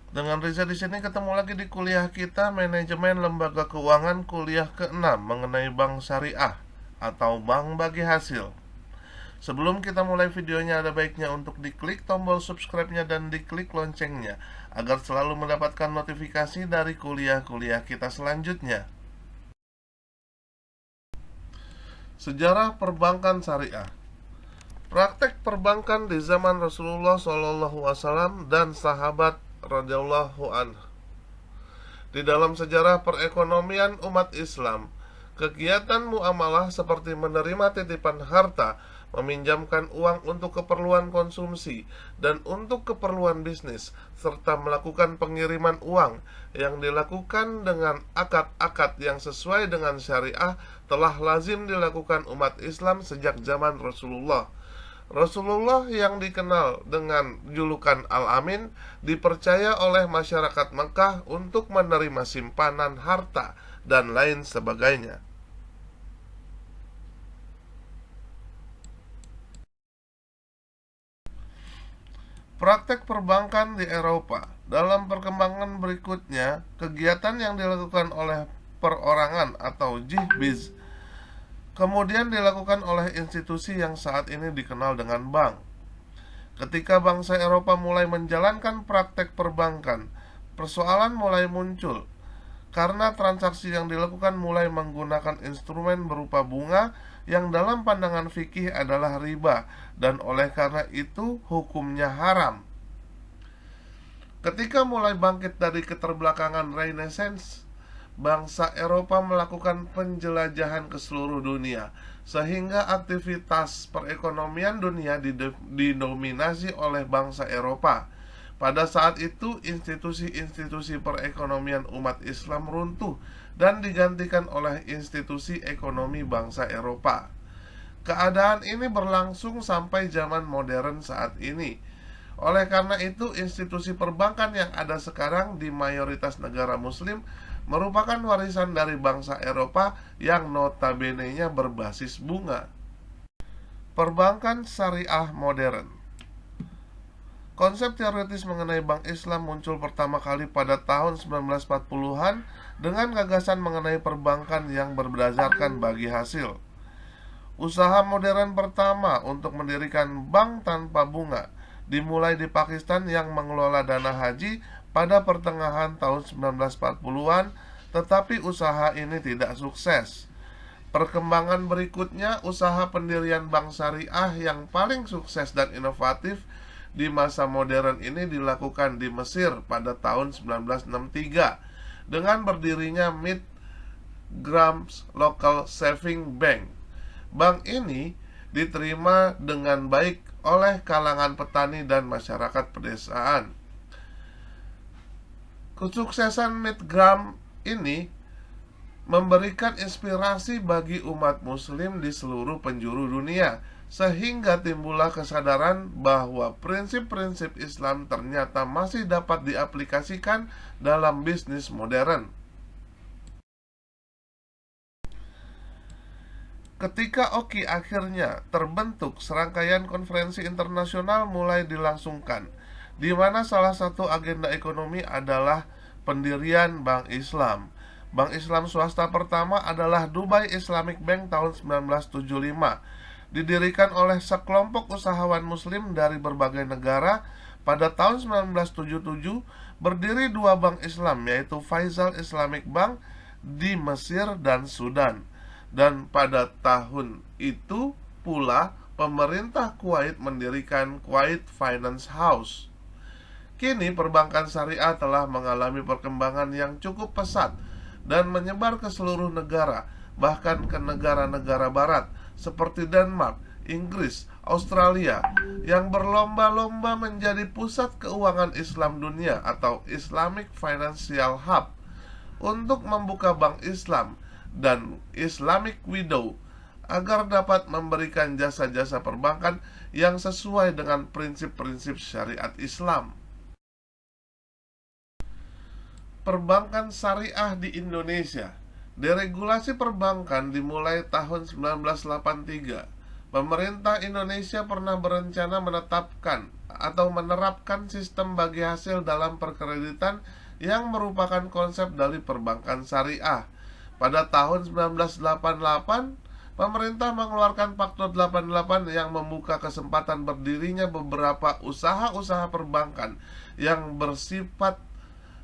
Dengan Riza di sini ketemu lagi di kuliah kita Manajemen Lembaga Keuangan kuliah ke-6 mengenai bank syariah atau bank bagi hasil. Sebelum kita mulai videonya ada baiknya untuk diklik tombol subscribe-nya dan diklik loncengnya agar selalu mendapatkan notifikasi dari kuliah-kuliah kita selanjutnya. Sejarah perbankan syariah. Praktek perbankan di zaman Rasulullah SAW dan sahabat radhiyallahu anhu. Di dalam sejarah perekonomian umat Islam, kegiatan muamalah seperti menerima titipan harta, meminjamkan uang untuk keperluan konsumsi dan untuk keperluan bisnis, serta melakukan pengiriman uang yang dilakukan dengan akad-akad yang sesuai dengan syariah telah lazim dilakukan umat Islam sejak zaman Rasulullah. Rasulullah yang dikenal dengan julukan Al-Amin dipercaya oleh masyarakat Mekah untuk menerima simpanan harta dan lain sebagainya. Praktek perbankan di Eropa. Dalam perkembangan berikutnya, kegiatan yang dilakukan oleh perorangan atau jihbiz kemudian dilakukan oleh institusi yang saat ini dikenal dengan bank. Ketika bangsa Eropa mulai menjalankan praktek perbankan, persoalan mulai muncul karena transaksi yang dilakukan mulai menggunakan instrumen berupa bunga yang dalam pandangan fikih adalah riba dan oleh karena itu hukumnya haram. Ketika mulai bangkit dari keterbelakangan Renaissance, bangsa Eropa melakukan penjelajahan ke seluruh dunia, sehingga aktivitas perekonomian dunia didominasi oleh bangsa Eropa. Pada saat itu, institusi-institusi perekonomian umat Islam runtuh dan digantikan oleh institusi ekonomi bangsa Eropa. Keadaan ini berlangsung sampai zaman modern saat ini. Oleh karena itu, institusi perbankan yang ada sekarang di mayoritas negara muslim merupakan warisan dari bangsa Eropa yang notabene-nya berbasis bunga. Perbankan syariah modern. Konsep teoritis mengenai bank Islam muncul pertama kali pada tahun 1940-an dengan gagasan mengenai perbankan yang berdasarkan bagi hasil. Usaha modern pertama untuk mendirikan bank tanpa bunga dimulai di Pakistan yang mengelola dana haji pada pertengahan tahun 1940-an, tetapi usaha ini tidak sukses. Perkembangan berikutnya, usaha pendirian bank syariah yang paling sukses dan inovatif di masa modern ini dilakukan di Mesir pada tahun 1963 dengan berdirinya Mid Grams Local Saving Bank. Bank ini diterima dengan baik oleh kalangan petani dan masyarakat pedesaan. Kesuksesan Midgram ini memberikan inspirasi bagi umat muslim di seluruh penjuru dunia, sehingga timbullah kesadaran bahwa prinsip-prinsip Islam ternyata masih dapat diaplikasikan dalam bisnis modern. Ketika OKI akhirnya terbentuk, serangkaian konferensi internasional mulai dilangsungkan, di mana salah satu agenda ekonomi adalah pendirian Bank Islam. Bank Islam swasta pertama adalah Dubai Islamic Bank tahun 1975. Didirikan oleh sekelompok usahawan muslim dari berbagai negara. Pada tahun 1977 berdiri dua bank Islam, yaitu Faisal Islamic Bank di Mesir dan Sudan. Dan pada tahun itu pula pemerintah Kuwait mendirikan Kuwait Finance House. Kini perbankan syariah telah mengalami perkembangan yang cukup pesat dan menyebar ke seluruh negara, bahkan ke negara-negara barat seperti Denmark, Inggris, Australia, yang berlomba-lomba menjadi pusat keuangan Islam dunia atau Islamic Financial Hub untuk membuka bank Islam dan Islamic Widow agar dapat memberikan jasa-jasa perbankan yang sesuai dengan prinsip-prinsip syariat Islam. Perbankan syariah di Indonesia. Deregulasi perbankan dimulai tahun 1983. Pemerintah Indonesia pernah berencana menetapkan atau menerapkan sistem bagi hasil dalam perkreditan yang merupakan konsep dari perbankan syariah. Pada tahun 1988, pemerintah mengeluarkan Faktor 88 yang membuka kesempatan berdirinya beberapa usaha-usaha perbankan yang bersifat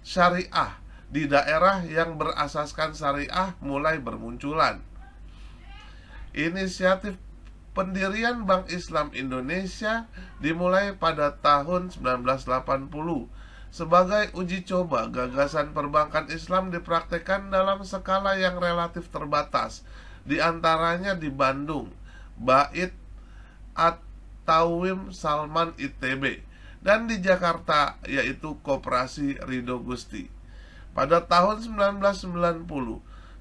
syariah di daerah yang berasaskan syariah mulai bermunculan. Inisiatif pendirian Bank Islam Indonesia dimulai pada tahun 1980. Sebagai uji coba, gagasan perbankan Islam dipraktekkan dalam skala yang relatif terbatas, di antaranya di Bandung, Bait At-Tawim Salman ITB, dan di Jakarta, yaitu Koperasi Ridho Gusti. Pada tahun 1990,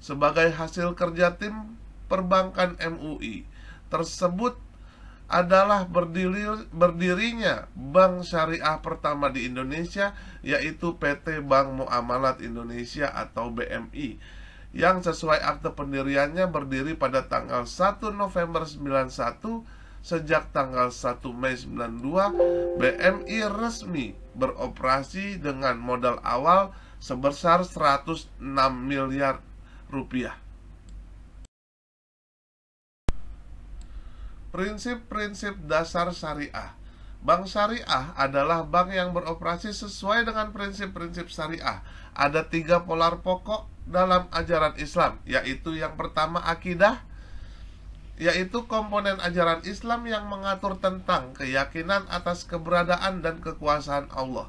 sebagai hasil kerja tim perbankan MUI tersebut adalah berdirinya bank syariah pertama di Indonesia, yaitu PT Bank Muamalat Indonesia atau BMI, yang sesuai akte pendiriannya berdiri pada tanggal 1 November 91. Sejak tanggal 1 Mei 92, BMI resmi beroperasi dengan modal awal sebesar 106 miliar rupiah. Prinsip-prinsip dasar syariah. Bank syariah adalah bank yang beroperasi sesuai dengan prinsip-prinsip syariah. Ada 3 polar pokok dalam ajaran Islam, yaitu yang pertama akidah, yaitu komponen ajaran Islam yang mengatur tentang keyakinan atas keberadaan dan kekuasaan Allah.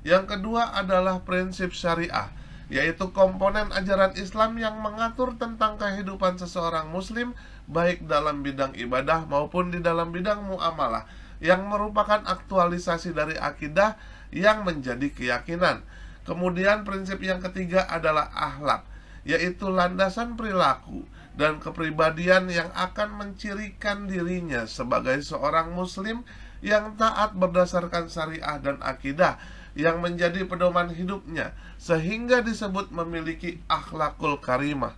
Yang kedua adalah prinsip syariah, yaitu komponen ajaran Islam yang mengatur tentang kehidupan seseorang muslim, baik dalam bidang ibadah maupun di dalam bidang muamalah, yang merupakan aktualisasi dari akidah yang menjadi keyakinan. Kemudian prinsip yang ketiga adalah akhlak, yaitu landasan perilaku dan kepribadian yang akan mencirikan dirinya sebagai seorang muslim yang taat berdasarkan syariah dan akidah, yang menjadi pedoman hidupnya sehingga disebut memiliki akhlakul karimah.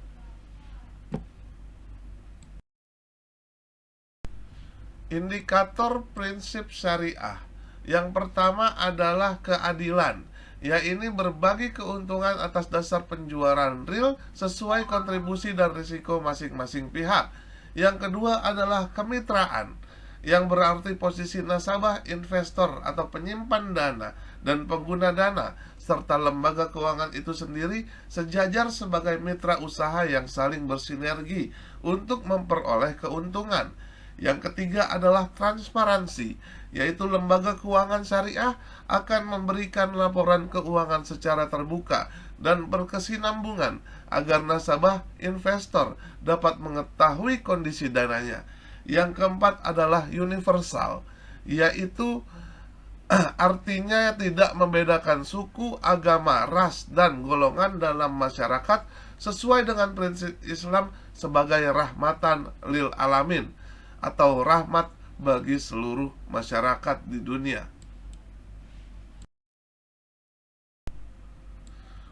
Indikator prinsip syariah. Yang pertama adalah keadilan, yaitu berbagi keuntungan atas dasar penjualan real sesuai kontribusi dan risiko masing-masing pihak. Yang kedua adalah kemitraan, yang berarti posisi nasabah, investor atau penyimpan dana dan pengguna dana serta lembaga keuangan itu sendiri sejajar sebagai mitra usaha yang saling bersinergi untuk memperoleh keuntungan. Yang ketiga adalah transparansi, yaitu lembaga keuangan syariah akan memberikan laporan keuangan secara terbuka dan berkesinambungan agar nasabah investor dapat mengetahui kondisi dananya. Yang keempat adalah universal, yaitu artinya tidak membedakan suku, agama, ras, dan golongan dalam masyarakat sesuai dengan prinsip Islam sebagai rahmatan lil alamin atau rahmat bagi seluruh masyarakat di dunia.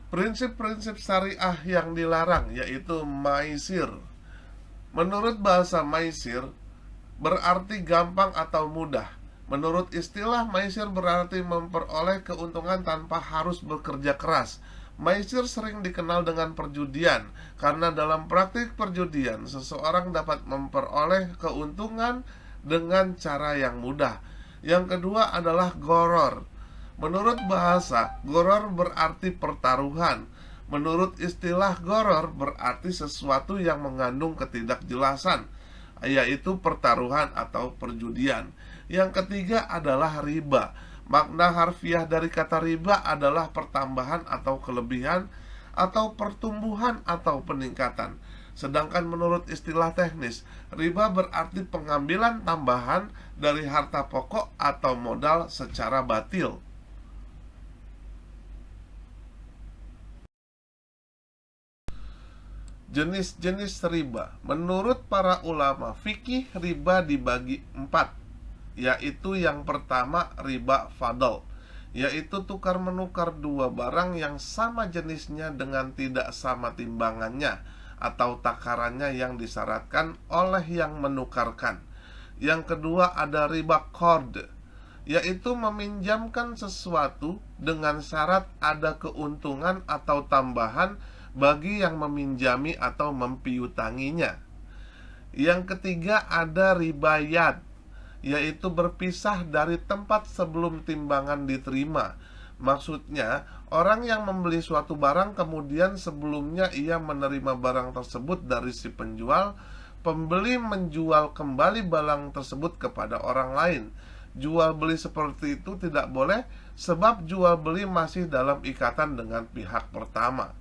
Prinsip-prinsip syariah yang dilarang yaitu maisir. Menurut bahasa maisir berarti gampang atau mudah. Menurut istilah, maisir berarti memperoleh keuntungan tanpa harus bekerja keras. Maisir sering dikenal dengan perjudian, karena dalam praktik perjudian seseorang dapat memperoleh keuntungan dengan cara yang mudah. Yang kedua adalah goror. Menurut bahasa, goror berarti pertaruhan. Menurut istilah, goror berarti sesuatu yang mengandung ketidakjelasan, yaitu pertaruhan atau perjudian. Yang ketiga adalah riba. Makna harfiah dari kata riba adalah pertambahan atau kelebihan, atau pertumbuhan atau peningkatan. Sedangkan menurut istilah teknis, riba berarti pengambilan tambahan dari harta pokok atau modal secara batil. Jenis-jenis riba. Menurut para ulama fikih, riba dibagi 4, yaitu yang pertama riba fadl, yaitu tukar menukar dua barang yang sama jenisnya dengan tidak sama timbangannya atau takarannya yang disyaratkan oleh yang menukarkan. Yang kedua ada riba qard, yaitu meminjamkan sesuatu dengan syarat ada keuntungan atau tambahan bagi yang meminjami atau mempiutanginya. Yang ketiga ada riba yad, yaitu berpisah dari tempat sebelum timbangan diterima. Maksudnya, orang yang membeli suatu barang kemudian sebelumnya ia menerima barang tersebut dari si penjual, pembeli menjual kembali barang tersebut kepada orang lain. Jual beli seperti itu tidak boleh sebab jual beli masih dalam ikatan dengan pihak pertama.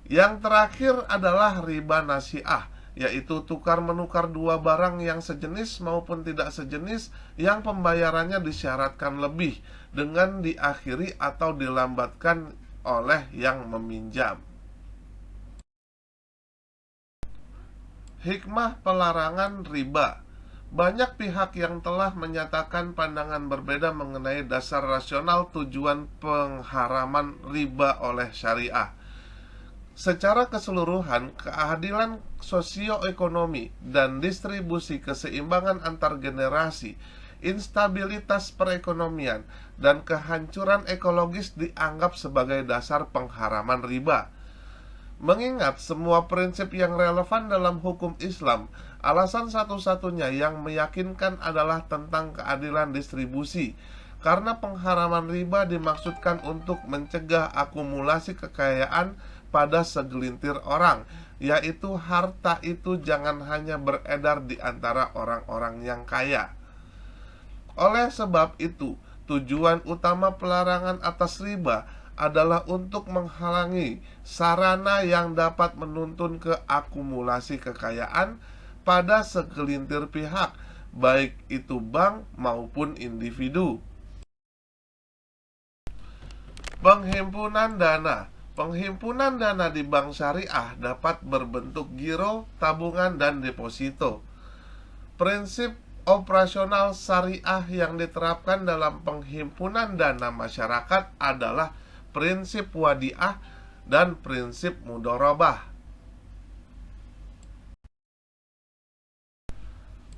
Yang terakhir adalah riba nasi'ah, yaitu tukar menukar dua barang yang sejenis maupun tidak sejenis yang pembayarannya disyaratkan lebih dengan diakhiri atau dilambatkan oleh yang meminjam. Hikmah pelarangan riba. Banyak pihak yang telah menyatakan pandangan berbeda mengenai dasar rasional tujuan pengharaman riba oleh syariah. Secara keseluruhan, keadilan sosioekonomi dan distribusi keseimbangan antar generasi, instabilitas perekonomian, dan kehancuran ekologis dianggap sebagai dasar pengharaman riba. Mengingat semua prinsip yang relevan dalam hukum Islam, alasan satu-satunya yang meyakinkan adalah tentang keadilan distribusi. Karena pengharaman riba dimaksudkan untuk mencegah akumulasi kekayaan pada segelintir orang, yaitu harta itu jangan hanya beredar di antara orang-orang yang kaya. Oleh sebab itu, tujuan utama pelarangan atas riba adalah untuk menghalangi sarana yang dapat menuntun ke akumulasi kekayaan pada segelintir pihak, baik itu bank maupun individu. Penghimpunan dana. Penghimpunan dana di bank syariah dapat berbentuk giro, tabungan, dan deposito. Prinsip operasional syariah yang diterapkan dalam penghimpunan dana masyarakat adalah prinsip wadiah dan prinsip mudharabah.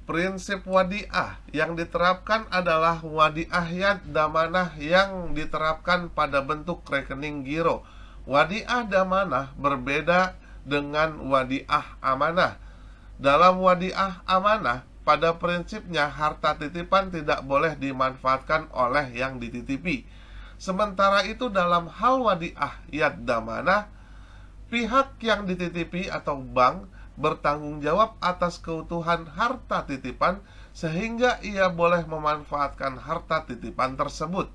Prinsip wadiah yang diterapkan adalah wadiah yad damanah yang diterapkan pada bentuk rekening giro. Wadiah damanah berbeda dengan wadiah amanah. Dalam wadiah amanah, pada prinsipnya harta titipan tidak boleh dimanfaatkan oleh yang dititipi. Sementara itu dalam hal wadiah yad damanah, pihak yang dititipi atau bank bertanggung jawab atas keutuhan harta titipan sehingga ia boleh memanfaatkan harta titipan tersebut.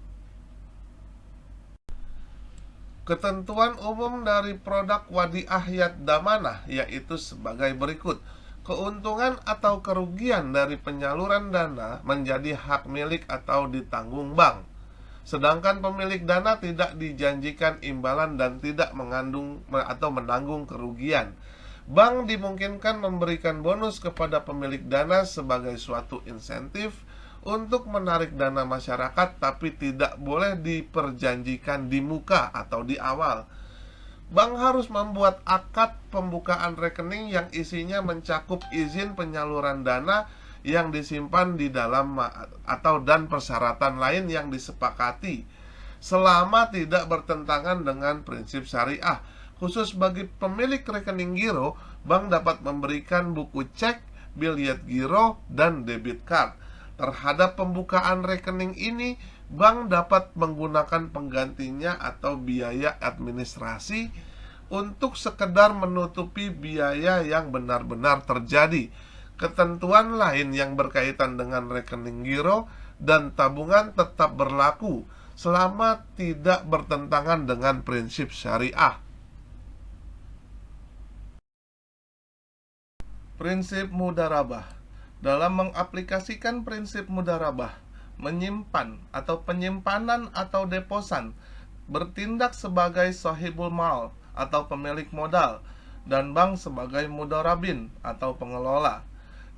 Ketentuan umum dari produk wadiah yad damanah yaitu sebagai berikut. Keuntungan atau kerugian dari penyaluran dana menjadi hak milik atau ditanggung bank. Sedangkan pemilik dana tidak dijanjikan imbalan dan tidak mengandung atau menanggung kerugian. Bank dimungkinkan memberikan bonus kepada pemilik dana sebagai suatu insentif untuk menarik dana masyarakat, tapi tidak boleh diperjanjikan di muka atau di awal. Bank harus membuat akad pembukaan rekening yang isinya mencakup izin penyaluran dana yang disimpan di dalam atau dan persyaratan lain yang disepakati selama tidak bertentangan dengan prinsip syariah. Khusus bagi pemilik rekening giro, bank dapat memberikan buku cek, bilet giro, dan debit card. Terhadap pembukaan rekening ini, bank dapat menggunakan penggantinya atau biaya administrasi untuk sekedar menutupi biaya yang benar-benar terjadi. Ketentuan lain yang berkaitan dengan rekening giro dan tabungan tetap berlaku selama tidak bertentangan dengan prinsip syariah. Prinsip mudharabah. Dalam mengaplikasikan prinsip mudharabah, menyimpan atau penyimpanan atau deposan bertindak sebagai sahibul mal atau pemilik modal dan bank sebagai mudharabin atau pengelola.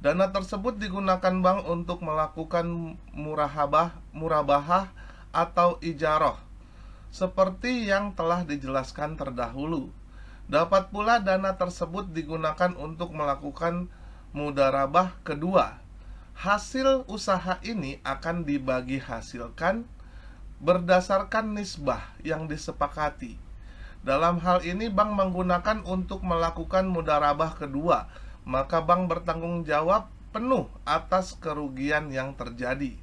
Dana tersebut digunakan bank untuk melakukan murabahah atau ijarah seperti yang telah dijelaskan terdahulu. Dapat pula dana tersebut digunakan untuk melakukan mudharabah kedua. Hasil usaha ini akan dibagi hasilkan berdasarkan nisbah yang disepakati. Dalam hal ini bank menggunakan untuk melakukan mudharabah kedua, maka bank bertanggung jawab penuh atas kerugian yang terjadi.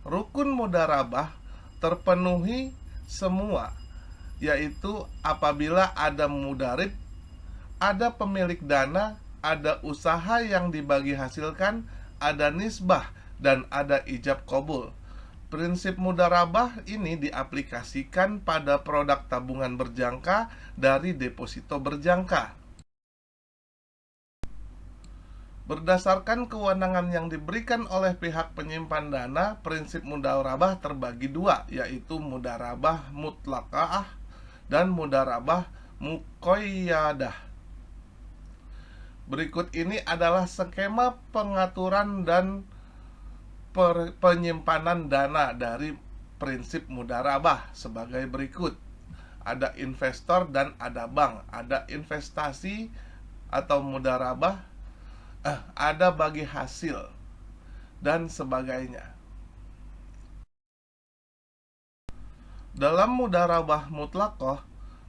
Rukun mudharabah terpenuhi semua, yaitu apabila ada mudharib, ada pemilik dana, ada usaha yang dibagi hasilkan, ada nisbah, dan ada ijab qabul. Prinsip mudharabah ini diaplikasikan pada produk tabungan berjangka dari deposito berjangka. Berdasarkan kewenangan yang diberikan oleh pihak penyimpan dana, prinsip mudharabah terbagi dua, yaitu mudharabah mutlaqah dan mudharabah muqayyadah. Berikut ini adalah skema pengaturan dan penyimpanan dana dari prinsip mudharabah sebagai berikut. Ada investor dan ada bank. Ada investasi atau mudharabah, ada bagi hasil, dan sebagainya. Dalam mudharabah mutlaqah,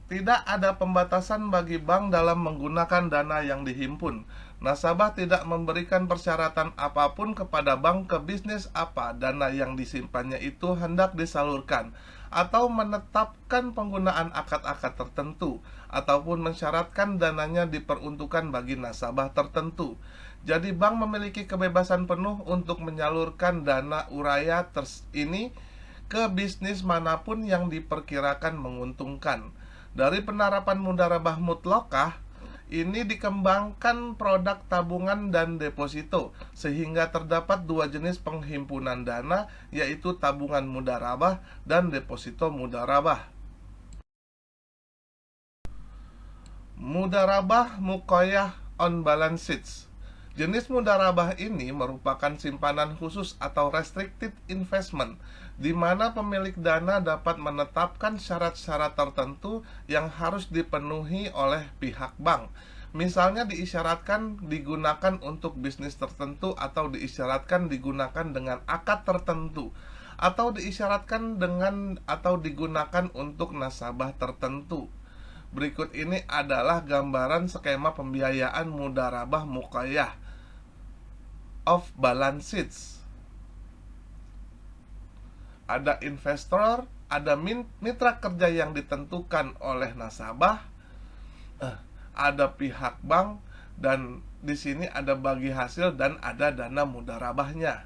tidak ada pembatasan bagi bank dalam menggunakan dana yang dihimpun. Nasabah tidak memberikan persyaratan apapun kepada bank ke bisnis apa dana yang disimpannya itu hendak disalurkan, atau menetapkan penggunaan akad-akad tertentu, ataupun mensyaratkan dananya diperuntukkan bagi nasabah tertentu. Jadi bank memiliki kebebasan penuh untuk menyalurkan dana uraya ini ke bisnis manapun yang diperkirakan menguntungkan. Dari penerapan mudharabah mutlaqah ini dikembangkan produk tabungan dan deposito, sehingga terdapat dua jenis penghimpunan dana, yaitu tabungan mudharabah dan deposito mudharabah. Mudharabah muqayyah on balance sheets. Jenis mudharabah ini merupakan simpanan khusus atau restricted investment, di mana pemilik dana dapat menetapkan syarat-syarat tertentu yang harus dipenuhi oleh pihak bank. Misalnya diisyaratkan digunakan untuk bisnis tertentu, atau diisyaratkan digunakan dengan akad tertentu, atau diisyaratkan dengan atau digunakan untuk nasabah tertentu. Berikut ini adalah gambaran skema pembiayaan mudharabah muqayyah off balance sheets. Ada investor, ada mitra kerja yang ditentukan oleh nasabah, ada pihak bank, dan di sini ada bagi hasil dan ada dana mudharabahnya.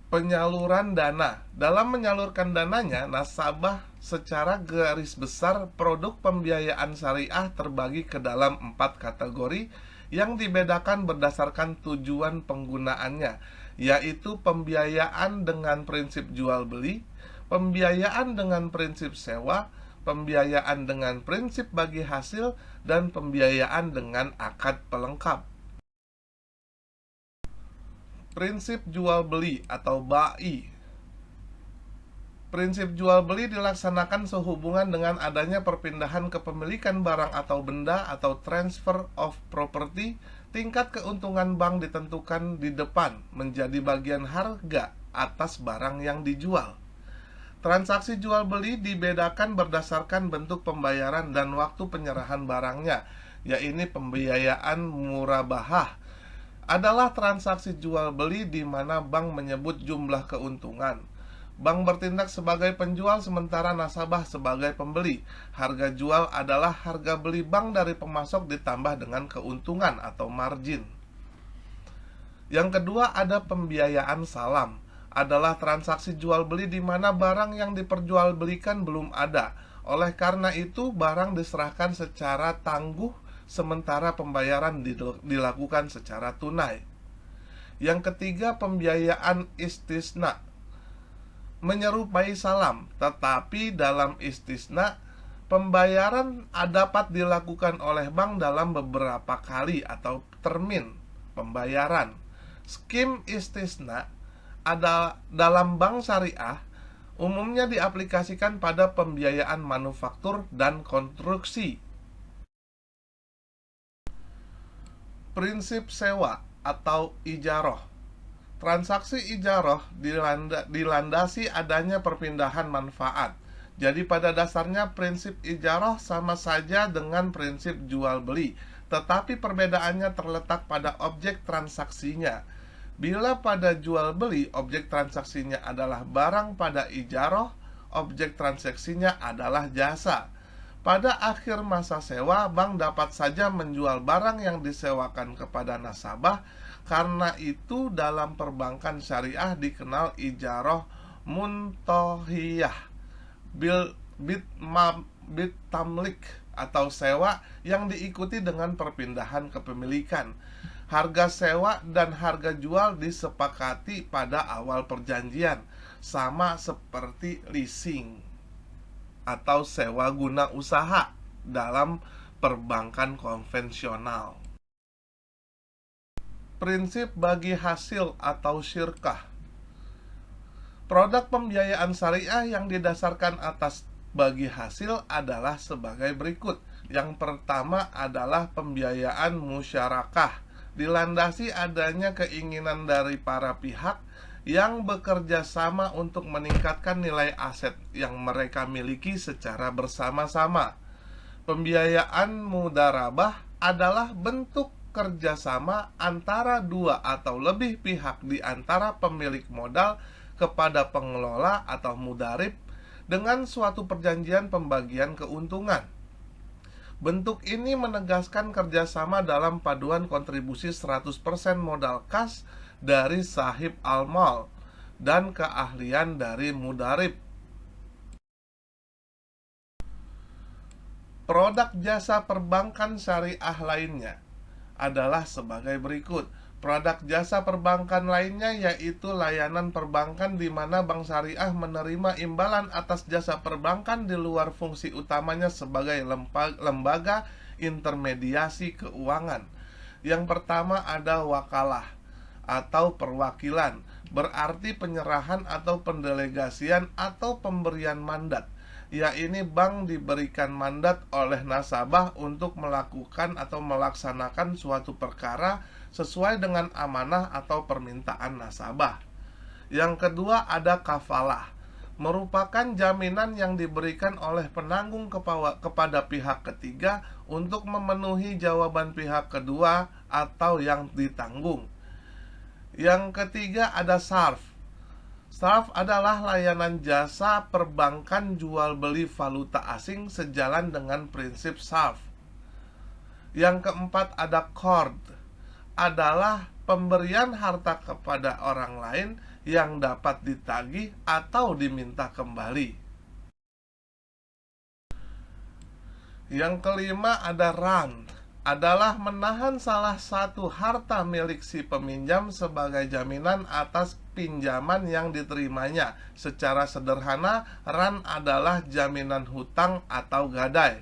Penyaluran dana. Dalam menyalurkan dananya, nasabah secara garis besar produk pembiayaan syariah terbagi ke dalam 4 kategori yang dibedakan berdasarkan tujuan penggunaannya, yaitu pembiayaan dengan prinsip jual beli, pembiayaan dengan prinsip sewa, pembiayaan dengan prinsip bagi hasil, dan pembiayaan dengan akad pelengkap. Prinsip jual beli atau bai. Prinsip jual beli dilaksanakan sehubungan dengan adanya perpindahan kepemilikan barang atau benda atau transfer of property. Tingkat keuntungan bank ditentukan di depan menjadi bagian harga atas barang yang dijual. Transaksi jual beli dibedakan berdasarkan bentuk pembayaran dan waktu penyerahan barangnya, yaitu pembiayaan murabahah adalah transaksi jual beli di mana bank menyebut jumlah keuntungan. Bank bertindak sebagai penjual sementara nasabah sebagai pembeli. Harga jual adalah harga beli bank dari pemasok ditambah dengan keuntungan atau margin. Yang kedua ada pembiayaan salam. Adalah transaksi jual beli di mana barang yang diperjualbelikan belum ada. Oleh karena itu barang diserahkan secara tangguh sementara pembayaran dilakukan secara tunai. Yang ketiga pembiayaan istisna. Menyerupai salam, tetapi dalam istisna pembayaran dapat dilakukan oleh bank dalam beberapa kali atau termin pembayaran. Skim istisna ada dalam bank syariah umumnya diaplikasikan pada pembiayaan manufaktur dan konstruksi. Prinsip sewa atau ijaroh. Transaksi ijaroh dilandasi adanya perpindahan manfaat. Jadi pada dasarnya prinsip ijaroh sama saja dengan prinsip jual beli, tetapi perbedaannya terletak pada objek transaksinya. Bila pada jual beli objek transaksinya adalah barang, pada ijaroh objek transaksinya adalah jasa. Pada akhir masa sewa, bank dapat saja menjual barang yang disewakan kepada nasabah. Karena itu dalam perbankan syariah dikenal ijaroh muntohiyah bit tamlik atau sewa yang diikuti dengan perpindahan kepemilikan. Harga sewa dan harga jual disepakati pada awal perjanjian, sama seperti leasing atau sewa guna usaha dalam perbankan konvensional. Prinsip bagi hasil atau syirkah. Produk pembiayaan syariah yang didasarkan atas bagi hasil adalah sebagai berikut. Yang pertama adalah pembiayaan musyarakah, dilandasi adanya keinginan dari para pihak yang bekerja sama untuk meningkatkan nilai aset yang mereka miliki secara bersama-sama. Pembiayaan mudarabah adalah bentuk kerjasama antara dua atau lebih pihak di antara pemilik modal kepada pengelola atau mudarib dengan suatu perjanjian pembagian keuntungan. Bentuk ini menegaskan kerjasama dalam paduan kontribusi 100% modal kas dari sahib al-mal dan keahlian dari mudarib. Produk jasa perbankan syariah lainnya adalah sebagai berikut. Produk jasa perbankan lainnya yaitu layanan perbankan di mana bank syariah menerima imbalan atas jasa perbankan di luar fungsi utamanya sebagai lembaga intermediasi keuangan. Yang pertama ada wakalah atau perwakilan, berarti penyerahan atau pendelegasian atau pemberian mandat. Yaitu bank diberikan mandat oleh nasabah untuk melakukan atau melaksanakan suatu perkara sesuai dengan amanah atau permintaan nasabah. Yang kedua ada kafalah, merupakan jaminan yang diberikan oleh penanggung kepada pihak ketiga untuk memenuhi jawaban pihak kedua atau yang ditanggung. Yang ketiga ada sarf. Sarf adalah layanan jasa perbankan jual beli valuta asing sejalan dengan prinsip sarf. Yang keempat ada qard, adalah pemberian harta kepada orang lain yang dapat ditagih atau diminta kembali. Yang kelima ada ran, adalah menahan salah satu harta milik si peminjam sebagai jaminan atas pinjaman yang diterimanya. Secara sederhana, ran adalah jaminan hutang atau gadai.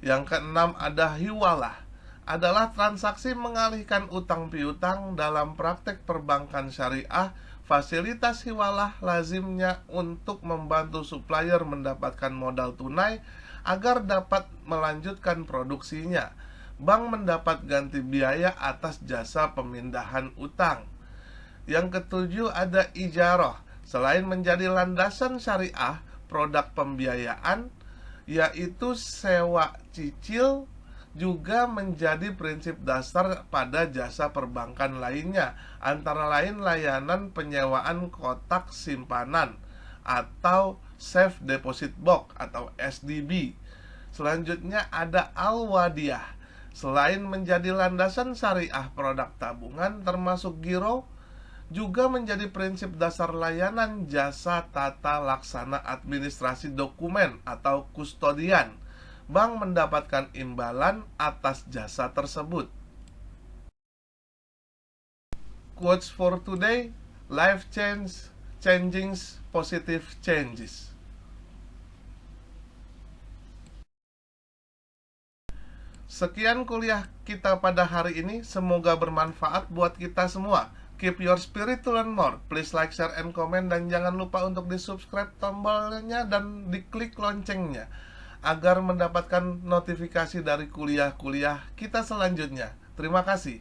Yang keenam ada hiwalah, adalah transaksi mengalihkan utang piutang. Dalam praktek perbankan syariah, fasilitas hiwalah lazimnya untuk membantu supplier mendapatkan modal tunai agar dapat melanjutkan produksinya. Bank mendapat ganti biaya atas jasa pemindahan utang. Yang ketujuh ada ijaroh. Selain menjadi landasan syariah, produk pembiayaan yaitu sewa cicil juga menjadi prinsip dasar pada jasa perbankan lainnya, antara lain layanan penyewaan kotak simpanan atau safe deposit box atau SDB. Selanjutnya ada al-wadiyah. Selain menjadi landasan syariah produk tabungan termasuk giro, juga menjadi prinsip dasar layanan jasa tata laksana administrasi dokumen atau kustodian. Bank mendapatkan imbalan atas jasa tersebut. Quotes for today: life changing positive changes. Sekian kuliah kita pada hari ini, semoga bermanfaat buat kita semua. Keep your spirit to learn more. Please like, share, and comment. Dan jangan lupa untuk di subscribe tombolnya dan diklik loncengnya agar mendapatkan notifikasi dari kuliah-kuliah kita selanjutnya. Terima kasih.